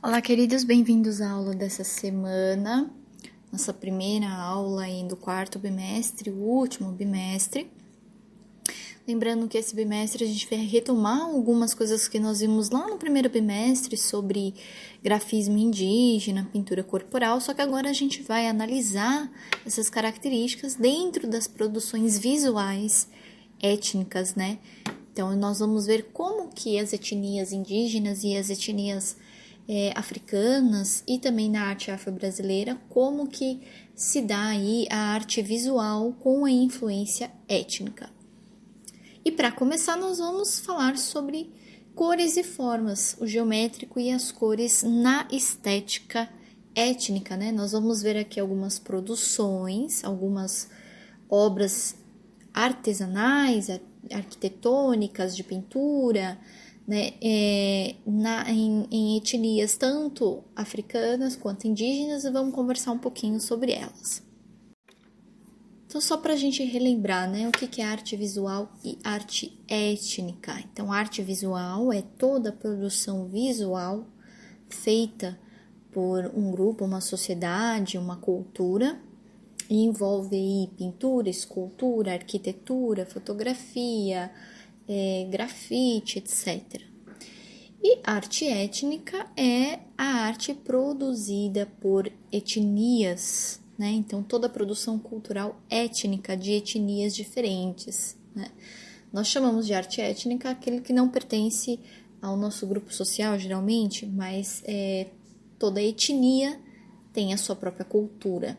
Olá, queridos, bem-vindos à aula dessa semana, nossa primeira aula aí do quarto bimestre, o último bimestre. Lembrando que esse bimestre a gente vai retomar algumas coisas que nós vimos lá no primeiro bimestre sobre grafismo indígena, pintura corporal, só que agora a gente vai analisar essas características dentro das produções visuais étnicas, né? Então, nós vamos ver como que as etnias indígenas e as etnias africanas e também na arte afro-brasileira, como que se dá aí a arte visual com a influência étnica. E para começar, nós vamos falar sobre cores e formas, o geométrico e as cores na estética étnica, né? Nós vamos ver aqui algumas produções, algumas obras artesanais, arquitetônicas, de pintura, né, em etnias tanto africanas quanto indígenas, e vamos conversar um pouquinho sobre elas. Então, só para a gente relembrar, né, o que é arte visual e arte étnica. Então, arte visual é toda a produção visual feita por um grupo, uma sociedade, uma cultura, e envolve aí pintura, escultura, arquitetura, fotografia, grafite, etc. E arte étnica é a arte produzida por etnias, né? Então, toda a produção cultural étnica de etnias diferentes, né? Nós chamamos de arte étnica aquele que não pertence ao nosso grupo social, geralmente, mas toda etnia tem a sua própria cultura.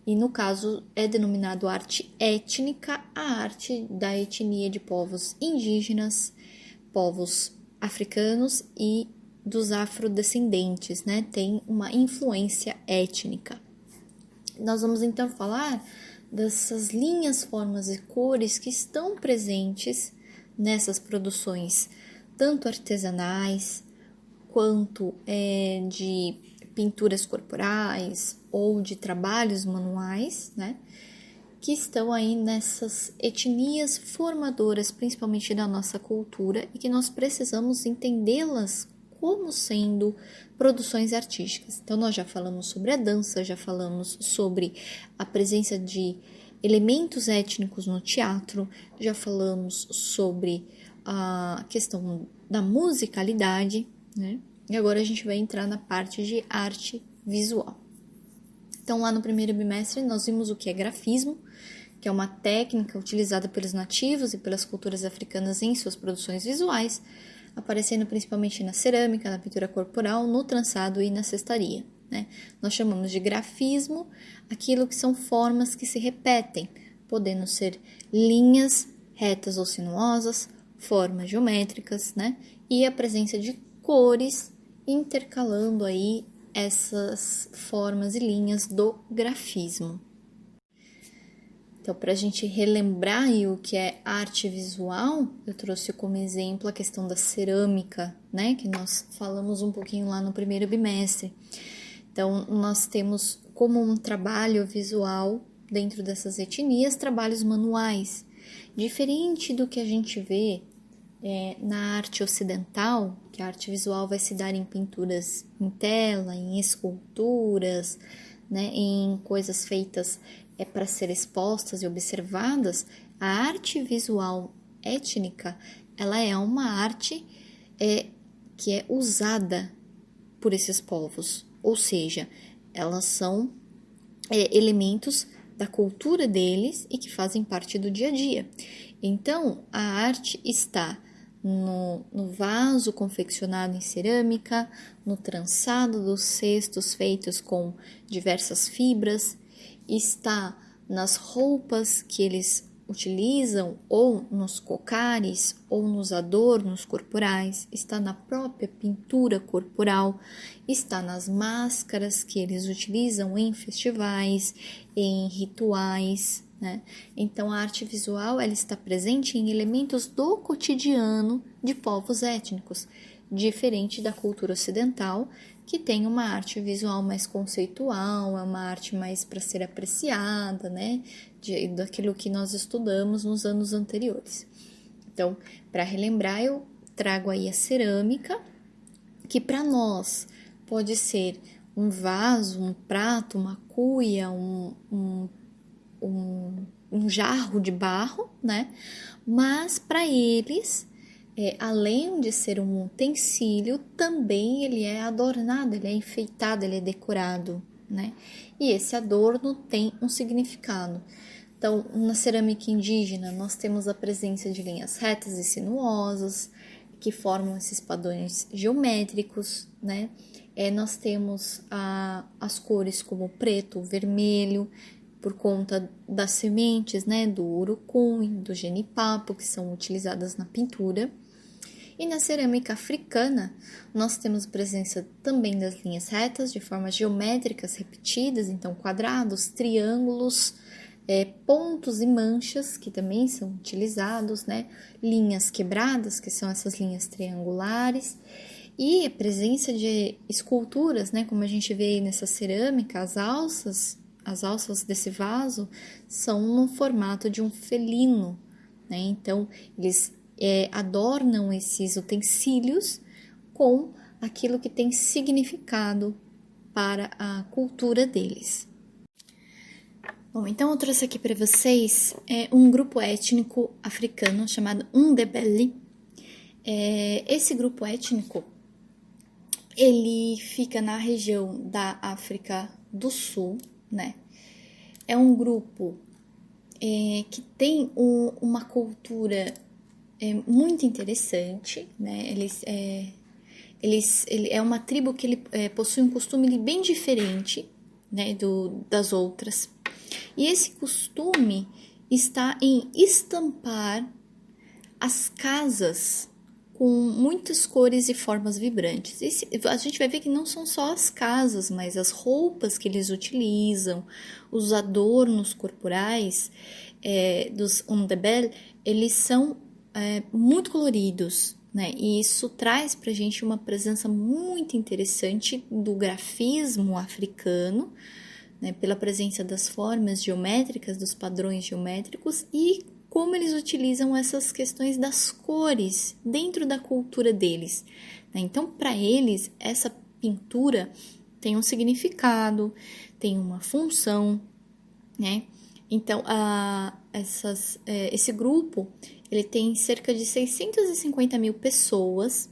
E no caso é denominado arte étnica a arte da etnia de povos indígenas, povos africanos e dos afrodescendentes, né? Tem uma influência étnica. Nós vamos então falar dessas linhas, formas e cores que estão presentes nessas produções, tanto artesanais quanto de pinturas corporais ou de trabalhos manuais, né? Que estão aí nessas etnias formadoras, principalmente da nossa cultura, e que nós precisamos entendê-las como sendo produções artísticas. Então, nós já falamos sobre a dança, já falamos sobre a presença de elementos étnicos no teatro, já falamos sobre a questão da musicalidade, né? E agora a gente vai entrar na parte de arte visual. Então, lá no primeiro bimestre, nós vimos o que é grafismo, que é uma técnica utilizada pelos nativos e pelas culturas africanas em suas produções visuais, aparecendo principalmente na cerâmica, na pintura corporal, no trançado e na cestaria, né? Nós chamamos de grafismo aquilo que são formas que se repetem, podendo ser linhas retas ou sinuosas, formas geométricas, né? E a presença de cores intercalando aí essas formas e linhas do grafismo. Então, para a gente relembrar aí o que é arte visual, eu trouxe como exemplo a questão da cerâmica, né? Que nós falamos um pouquinho lá no primeiro bimestre. Então, nós temos como um trabalho visual dentro dessas etnias, trabalhos manuais. Diferente do que a gente vê na arte ocidental, que a arte visual vai se dar em pinturas em tela, em esculturas, né, em coisas feitas para ser expostas e observadas, a arte visual étnica, ela é uma arte que é usada por esses povos, ou seja, elas são elementos da cultura deles e que fazem parte do dia a dia. Então, a arte está no vaso confeccionado em cerâmica, no trançado dos cestos feitos com diversas fibras, está nas roupas que eles utilizam, ou nos cocares, ou nos adornos corporais, está na própria pintura corporal, está nas máscaras que eles utilizam em festivais, em rituais, né? Então, a arte visual ela está presente em elementos do cotidiano de povos étnicos, diferente da cultura ocidental, que tem uma arte visual mais conceitual, é uma arte mais para ser apreciada, né? Daquilo que nós estudamos nos anos anteriores. Então, para relembrar, eu trago aí a cerâmica, que para nós, pode ser um vaso, um prato, uma cuia, um jarro de barro, né? Mas para eles, além de ser um utensílio, também ele é adornado, ele é enfeitado, ele é decorado, né? E esse adorno tem um significado. Então, na cerâmica indígena, nós temos a presença de linhas retas e sinuosas, que formam esses padrões geométricos, né? Nós temos as cores como o preto, o vermelho, por conta das sementes, né? Do urucum e do genipapo, que são utilizadas na pintura. E na cerâmica africana, nós temos presença também das linhas retas, de formas geométricas repetidas, então quadrados, triângulos, pontos e manchas, que também são utilizados, né? Linhas quebradas, que são essas linhas triangulares, e a presença de esculturas, né? Como a gente vê aí nessa cerâmica, as alças desse vaso são no formato de um felino, né? Então, eles adornam esses utensílios com aquilo que tem significado para a cultura deles. Bom, então eu trouxe aqui para vocês um grupo étnico africano chamado Ndebele. Esse grupo étnico, ele fica na região da África do Sul, né? É um grupo que tem uma cultura muito interessante, né? Ele é uma tribo que ele possui um costume bem diferente, né, das outras. E esse costume está em estampar as casas com muitas cores e formas vibrantes. A gente vai ver que não são só as casas, mas as roupas que eles utilizam, os adornos corporais dos Ndebele, eles são muito coloridos, né? E isso traz para a gente uma presença muito interessante do grafismo africano, né, pela presença das formas geométricas, dos padrões geométricos e como eles utilizam essas questões das cores dentro da cultura deles, né? Então, para eles, essa pintura tem um significado, tem uma função, né? Então, esse grupo, ele tem cerca de 650 mil pessoas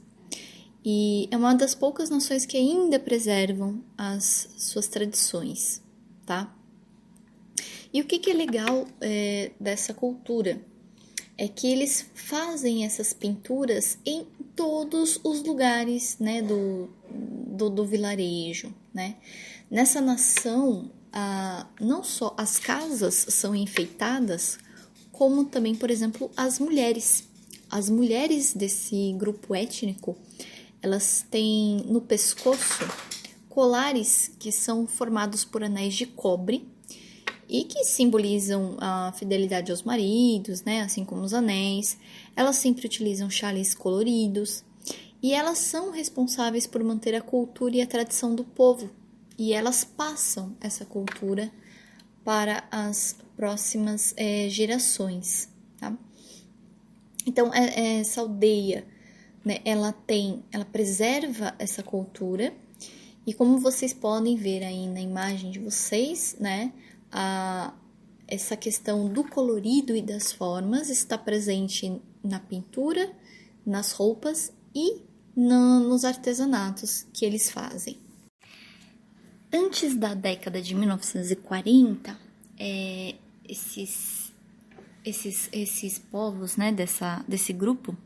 e é uma das poucas nações que ainda preservam as suas tradições, tá? E o que é legal dessa cultura? É que eles fazem essas pinturas em todos os lugares, né, do vilarejo, né? Nessa nação, não só as casas são enfeitadas, como também, por exemplo, as mulheres. As mulheres desse grupo étnico, elas têm no pescoço colares que são formados por anéis de cobre e que simbolizam a fidelidade aos maridos, né? Assim como os anéis. Elas sempre utilizam xales coloridos e elas são responsáveis por manter a cultura e a tradição do povo. E elas passam essa cultura para as próximas gerações, tá? Então, essa aldeia, né, ela preserva essa cultura e como vocês podem ver aí na imagem de vocês, né, essa questão do colorido e das formas está presente na pintura, nas roupas e nos artesanatos que eles fazem. Antes da década de 1940, esses povos, né, desse grupo,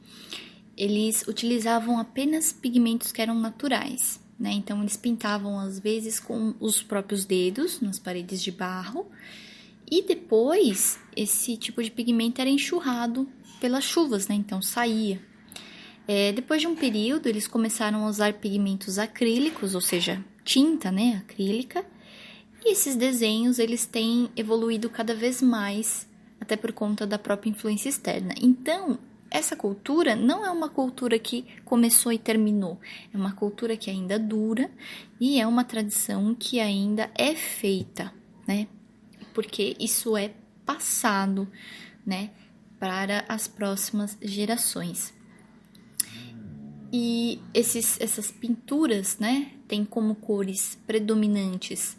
eles utilizavam apenas pigmentos que eram naturais, né? Então, eles pintavam às vezes com os próprios dedos nas paredes de barro e depois esse tipo de pigmento era enxurrado pelas chuvas, né? Então, saía. Depois de um período, eles começaram a usar pigmentos acrílicos, ou seja, tinta, né, acrílica, e esses desenhos eles têm evoluído cada vez mais, até por conta da própria influência externa. Então, essa cultura não é uma cultura que começou e terminou, é uma cultura que ainda dura e é uma tradição que ainda é feita, né? Porque isso é passado, né, para as próximas gerações. E essas pinturas, né, tem como cores predominantes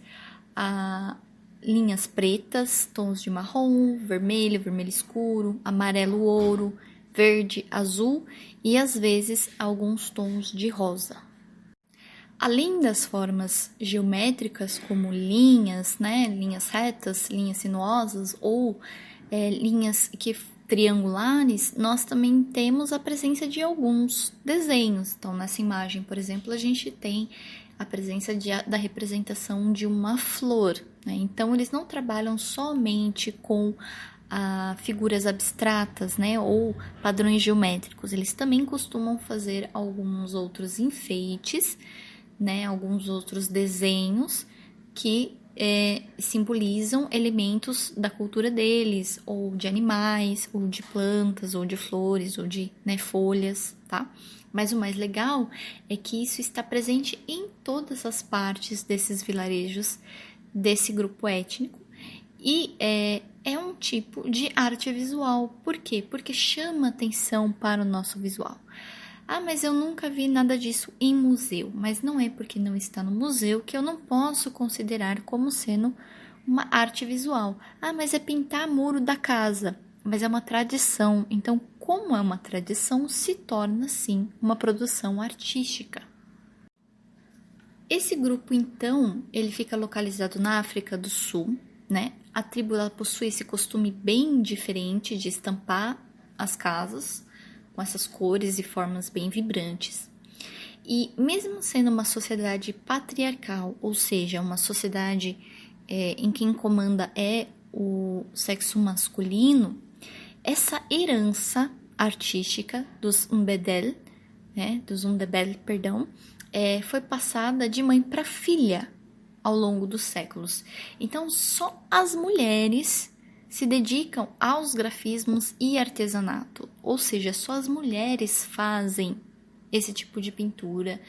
linhas pretas, tons de marrom, vermelho, vermelho escuro, amarelo ouro, verde, azul e às vezes alguns tons de rosa. Além das formas geométricas, como linhas, né, linhas retas, linhas sinuosas ou linhas triangulares, nós também temos a presença de alguns desenhos. Então, nessa imagem, por exemplo, a gente tem a presença da representação de uma flor, né? Então, eles não trabalham somente com figuras abstratas, né, ou padrões geométricos. Eles também costumam fazer alguns outros enfeites, né, alguns outros desenhos que simbolizam elementos da cultura deles, ou de animais, ou de plantas, ou de flores, ou de, né, folhas, tá? Mas o mais legal é que isso está presente em todas as partes desses vilarejos, desse grupo étnico, e é um tipo de arte visual. Por quê? Porque chama atenção para o nosso visual. Ah, mas eu nunca vi nada disso em museu. Mas não é porque não está no museu que eu não posso considerar como sendo uma arte visual. Ah, mas é pintar muro da casa. Mas é uma tradição. Então, como é uma tradição, se torna, sim, uma produção artística. Esse grupo, então, ele fica localizado na África do Sul, né? A tribo ela possui esse costume bem diferente de estampar as casas com essas cores e formas bem vibrantes. E mesmo sendo uma sociedade patriarcal, ou seja, uma sociedade em que quem comanda é o sexo masculino, essa herança artística dos Ndebele, foi passada de mãe para filha ao longo dos séculos. Então, só as mulheres se dedicam aos grafismos e artesanato, ou seja, só as mulheres fazem esse tipo de pintura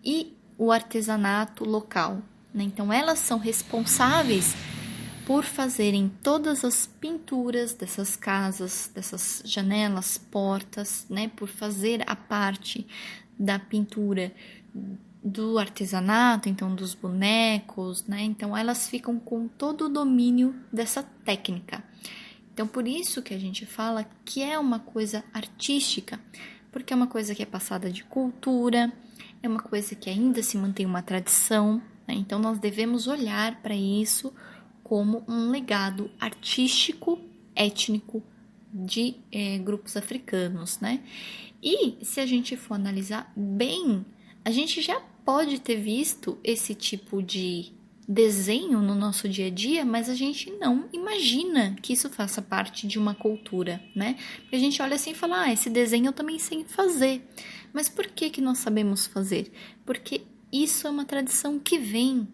e o artesanato local, né? Então, elas são responsáveis por fazerem todas as pinturas dessas casas, dessas janelas, portas, né? Por fazer a parte da pintura do artesanato, então dos bonecos, né? Então elas ficam com todo o domínio dessa técnica. Então por isso que a gente fala que é uma coisa artística, porque é uma coisa que é passada de cultura, é uma coisa que ainda se mantém uma tradição, né? Então nós devemos olhar para isso como um legado artístico, étnico de grupos africanos, né? E se a gente for analisar bem, a gente já pode ter visto esse tipo de desenho no nosso dia a dia, mas a gente não imagina que isso faça parte de uma cultura, né? Porque a gente olha assim e fala, esse desenho eu também sei fazer. Mas por que nós sabemos fazer? Porque isso é uma tradição que vem,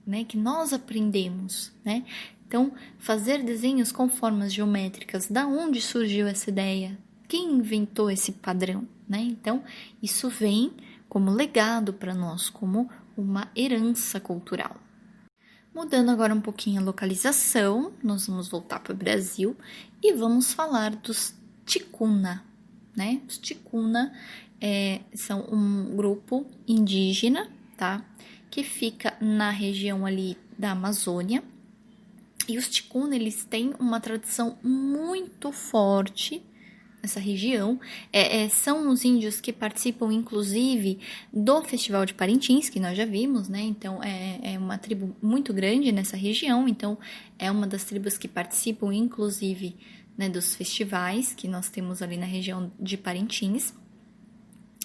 né? Que nós aprendemos, né? Então, fazer desenhos com formas geométricas, da onde surgiu essa ideia? Quem inventou esse padrão, né? Então, isso vem como legado para nós, como uma herança cultural. Mudando agora um pouquinho a localização, nós vamos voltar para o Brasil e vamos falar dos Ticuna, né? Os Ticuna são um grupo indígena, tá? Que fica na região ali da Amazônia. E os Ticuna, eles têm uma tradição muito forte nessa região. São os índios que participam, inclusive, do Festival de Parintins, que nós já vimos, né? Então, é uma tribo muito grande nessa região. Então, é uma das tribos que participam, inclusive, né, dos festivais que nós temos ali na região de Parintins.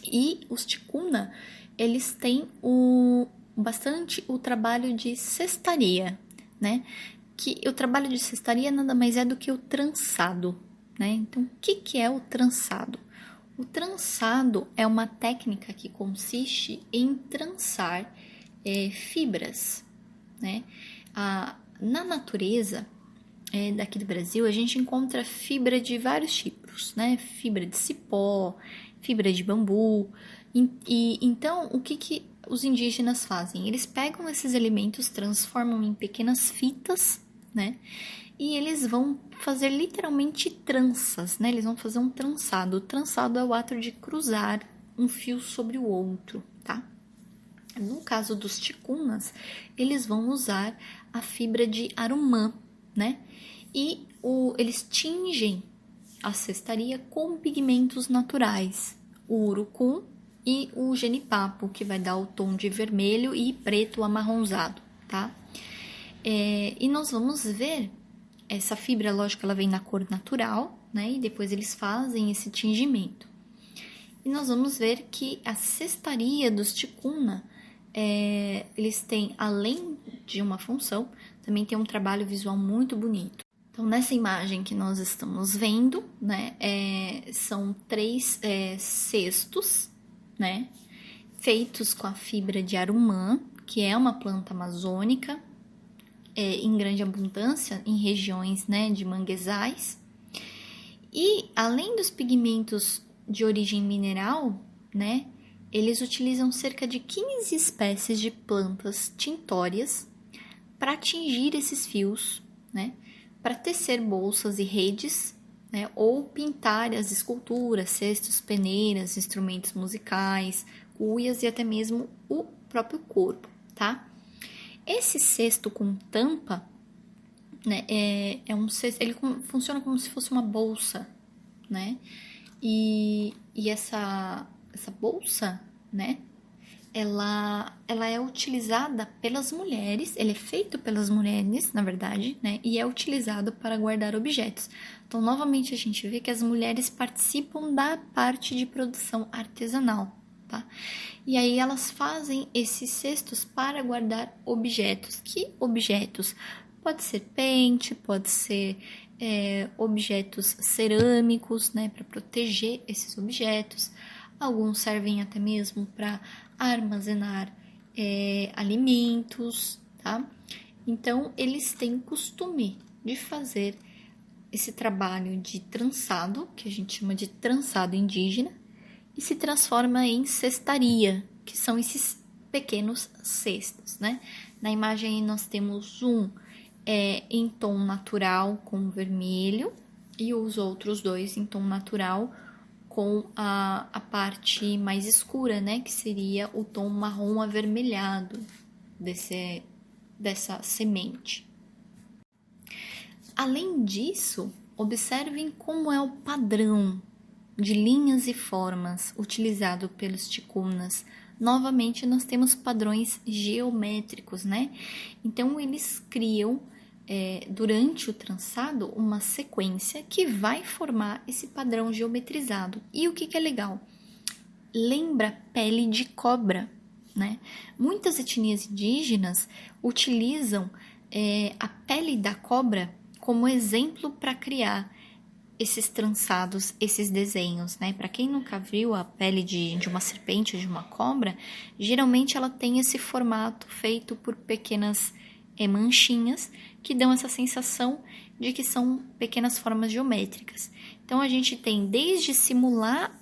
E os Ticuna, eles têm bastante o trabalho de cestaria, né? Que o trabalho de cestaria nada mais é do que o trançado, né? Então, o que é o trançado? O trançado é uma técnica que consiste em trançar fibras, né? Na natureza daqui do Brasil, a gente encontra fibra de vários tipos, né? Fibra de cipó, fibra de bambu. Então, o que os indígenas fazem? Eles pegam esses elementos, transformam em pequenas fitas, né? E eles vão fazer literalmente tranças, né? Eles vão fazer um trançado. O trançado é o ato de cruzar um fio sobre o outro, tá? No caso dos ticunas, eles vão usar a fibra de arumã, né? E eles tingem a cestaria com pigmentos naturais, o urucum e o genipapo, que vai dar o tom de vermelho e preto amarronzado, tá? E nós vamos ver essa fibra, lógico, ela vem na cor natural, né? E depois eles fazem esse tingimento. E nós vamos ver que a cestaria dos ticuna, eles têm, além de uma função, também tem um trabalho visual muito bonito. Então, nessa imagem que nós estamos vendo, né, são 3 cestos, né, feitos com a fibra de arumã, que é uma planta amazônica, em grande abundância em regiões, né, de manguezais. E, além dos pigmentos de origem mineral, né, eles utilizam cerca de 15 espécies de plantas tintórias para tingir esses fios, né, para tecer bolsas e redes, né, ou pintar as esculturas, cestos, peneiras, instrumentos musicais, cuias e até mesmo o próprio corpo, tá? Esse cesto com tampa, né, é um cesto, ele funciona como se fosse uma bolsa, né? E essa bolsa, né, ela é utilizada pelas mulheres, ele é feito pelas mulheres, na verdade, né, e é utilizado para guardar objetos. Então, novamente, a gente vê que as mulheres participam da parte de produção artesanal, tá? E aí elas fazem esses cestos para guardar objetos. Que objetos? Pode ser pente, pode ser objetos cerâmicos, né, para proteger esses objetos. Alguns servem até mesmo para armazenar alimentos, tá? Então, eles têm costume de fazer esse trabalho de trançado, que a gente chama de trançado indígena, e se transforma em cestaria, que são esses pequenos cestos, né? Na imagem aí nós temos um em tom natural com vermelho e os outros dois em tom natural com a parte mais escura, né? Que seria o tom marrom avermelhado dessa semente. Além disso, observem como é o padrão de linhas e formas utilizado pelos ticunas. Novamente, nós temos padrões geométricos, né? Então, eles criam, durante o trançado, uma sequência que vai formar esse padrão geometrizado. E o que é legal? Lembra pele de cobra, né? Muitas etnias indígenas utilizam a pele da cobra como exemplo para criar esses trançados, esses desenhos, né? Para quem nunca viu a pele de uma serpente ou de uma cobra, geralmente ela tem esse formato feito por pequenas manchinhas que dão essa sensação de que são pequenas formas geométricas. Então, a gente tem desde simular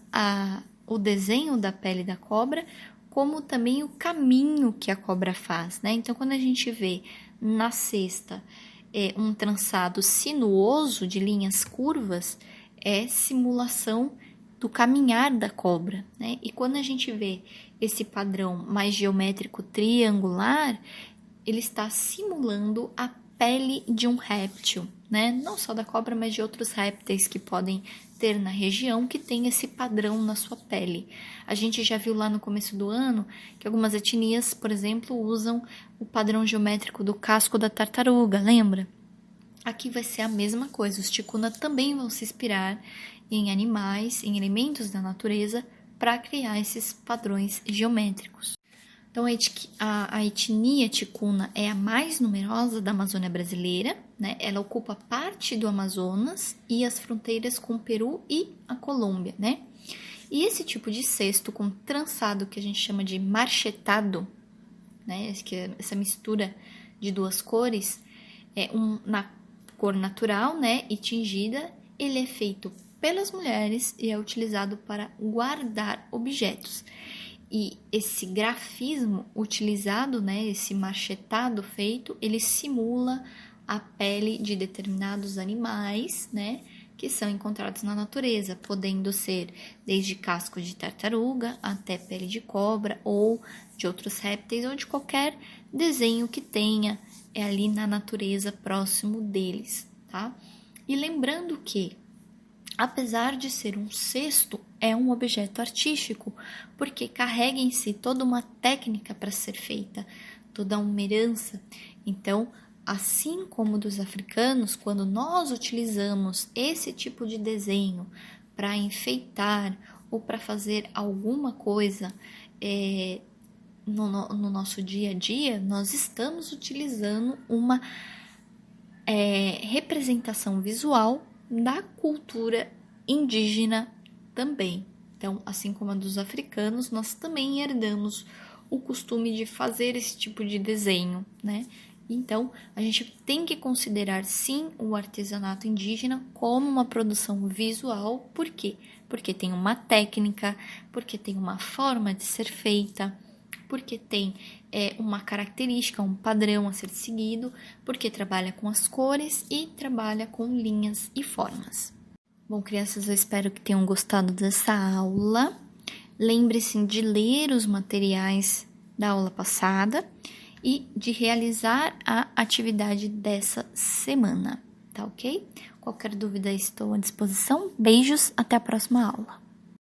o desenho da pele da cobra, como também o caminho que a cobra faz, né? Então, quando a gente vê na cesta um trançado sinuoso de linhas curvas, é simulação do caminhar da cobra, né? E quando a gente vê esse padrão mais geométrico triangular, ele está simulando a pele de um réptil, né? Não só da cobra, mas de outros répteis que podem ter na região que tem esse padrão na sua pele. A gente já viu lá no começo do ano que algumas etnias, por exemplo, usam o padrão geométrico do casco da tartaruga, lembra? Aqui vai ser a mesma coisa. Os ticuna também vão se inspirar em animais, em elementos da natureza, para criar esses padrões geométricos. Então, a etnia ticuna é a mais numerosa da Amazônia brasileira, né? Ela ocupa parte do Amazonas e as fronteiras com o Peru e a Colômbia, né? E esse tipo de cesto com trançado, que a gente chama de marchetado, né? Essa mistura de duas cores, na cor natural, né? E tingida, ele é feito pelas mulheres e é utilizado para guardar objetos. E esse grafismo utilizado, né, esse marchetado feito, ele simula a pele de determinados animais, né, que são encontrados na natureza, podendo ser desde casco de tartaruga até pele de cobra ou de outros répteis ou de qualquer desenho que tenha ali na natureza próximo deles, tá? E lembrando que, apesar de ser um cesto, é um objeto artístico, porque carrega em si toda uma técnica para ser feita, toda uma herança. Então, assim como dos africanos, quando nós utilizamos esse tipo de desenho para enfeitar ou para fazer alguma coisa no nosso dia a dia, nós estamos utilizando uma representação visual da cultura indígena também. Então, assim como a dos africanos, nós também herdamos o costume de fazer esse tipo de desenho, né? Então, a gente tem que considerar, sim, o artesanato indígena como uma produção visual. Por quê? Porque tem uma técnica, porque tem uma forma de ser feita, porque tem uma característica, um padrão a ser seguido, porque trabalha com as cores e trabalha com linhas e formas. Bom, crianças, eu espero que tenham gostado dessa aula. Lembre-se de ler os materiais da aula passada e de realizar a atividade dessa semana, tá ok? Qualquer dúvida, estou à disposição. Beijos, até a próxima aula.